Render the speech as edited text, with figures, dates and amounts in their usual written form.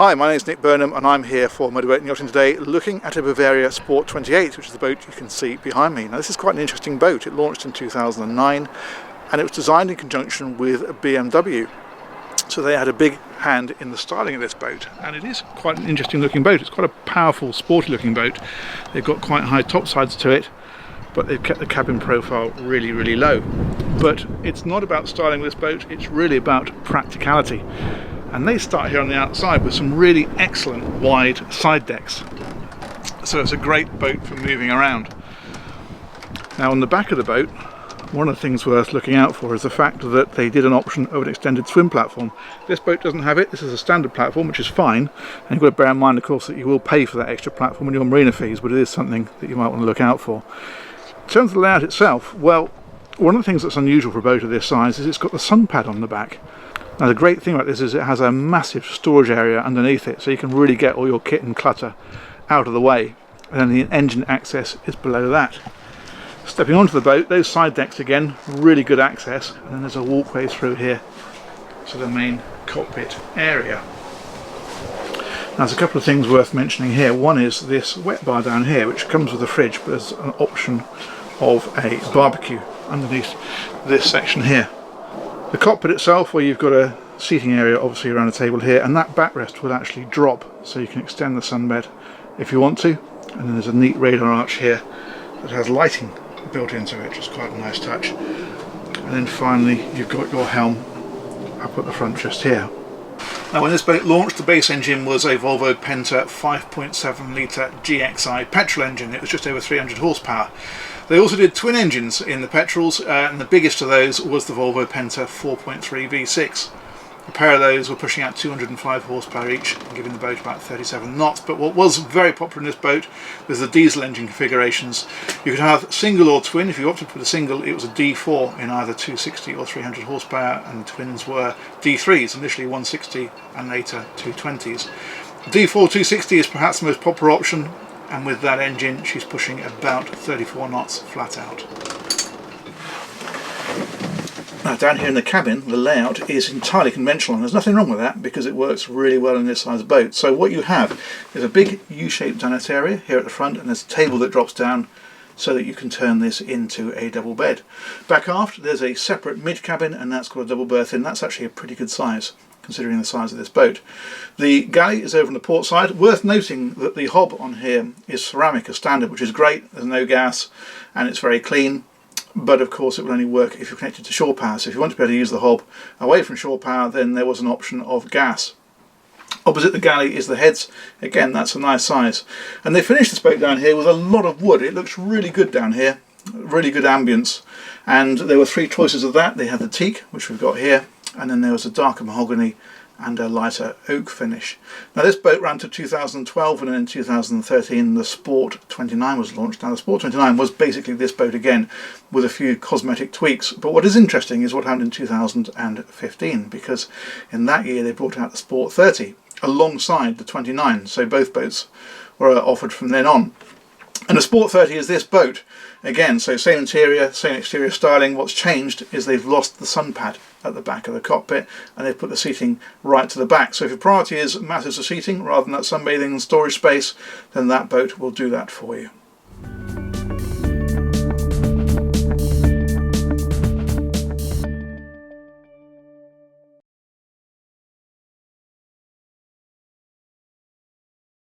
Hi, my name is Nick Burnham and I'm here for Motorboat and Yachting today, looking at a Bavaria Sport 28, which is the boat you can see behind me. Now this is quite an interesting boat. It launched in 2009 and it was designed in conjunction with BMW. So they had a big hand in the styling of this boat, and it is quite an interesting looking boat. It's quite a powerful, sporty looking boat. They've got quite high topsides to it, but they've kept the cabin profile really low. But it's not about styling this boat, it's really about practicality. And they start here on the outside with some really excellent wide side decks. So it's a great boat for moving around. Now on the back of the boat, one of the things worth looking out for is the fact that they did an option of an extended swim platform. This boat doesn't have it. This is a standard platform, which is fine. And you've got to bear in mind, of course, that you will pay for that extra platform in your marina fees, but it is something that you might want to look out for. In terms of the layout itself, well, one of the things that's unusual for a boat of this size is it's got the sun pad on the back. Now the great thing about this is it has a massive storage area underneath it, so you can really get all your kit and clutter out of the way, and then the engine access is below that. Stepping onto the boat, those side decks again, really good access, and then there's a walkway through here to the main cockpit area. Now there's a couple of things worth mentioning here. One is this wet bar down here, which comes with a fridge, but there's an option of a barbecue underneath this section here. The cockpit itself, where you've got a seating area obviously around a table here, and that backrest will actually drop, so you can extend the sunbed if you want to. And then there's a neat radar arch here that has lighting built into it, which is quite a nice touch. And then finally you've got your helm up at the front just here. Now when this boat launched, the base engine was a Volvo Penta 5.7 litre GXI petrol engine. It was just over 300 horsepower. They also did twin engines in the petrols, and the biggest of those was the Volvo Penta 4.3 V6. A pair of those were pushing out 205 horsepower each, giving the boat about 37 knots. But what was very popular in this boat was the diesel engine configurations. You could have single or twin. If you opted for the single, it was a D4 in either 260 or 300 horsepower, and the twins were D3s, initially 160 and later 220s. The D4 260 is perhaps the most popular option, and with that engine she's pushing about 34 knots flat out. Now down here in the cabin, the layout is entirely conventional, and there's nothing wrong with that because it works really well in this size boat. So what you have is a big U-shaped dinette area here at the front, and there's a table that drops down so that you can turn this into a double bed. Back aft there's a separate mid-cabin, and that's got a double berth in. That's actually a pretty good size considering the size of this boat. The galley is over on the port side. Worth noting that the hob on here is ceramic as standard, which is great. There's no gas and it's very clean. But of course it will only work if you're connected to shore power. So if you want to be able to use the hob away from shore power, then there was an option of gas. Opposite the galley is the heads. Again, that's a nice size. And they finished this boat down here with a lot of wood. It looks really good down here, really good ambience. And there were three choices of that. They had the teak, which we've got here, and then there was a darker mahogany and a lighter oak finish. Now this boat ran to 2012, and then in 2013 the Sport 29 was launched. Now the Sport 29 was basically this boat again with a few cosmetic tweaks, but what is interesting is what happened in 2015, because in that year they brought out the Sport 30 alongside the 29, so both boats were offered from then on. And the Sport 30 is this boat again, so same interior, same exterior styling. What's changed is they've lost the sun pad at the back of the cockpit, and they've put the seating right to the back. So if your priority is matters of seating rather than that sunbathing and storage space, then that boat will do that for you.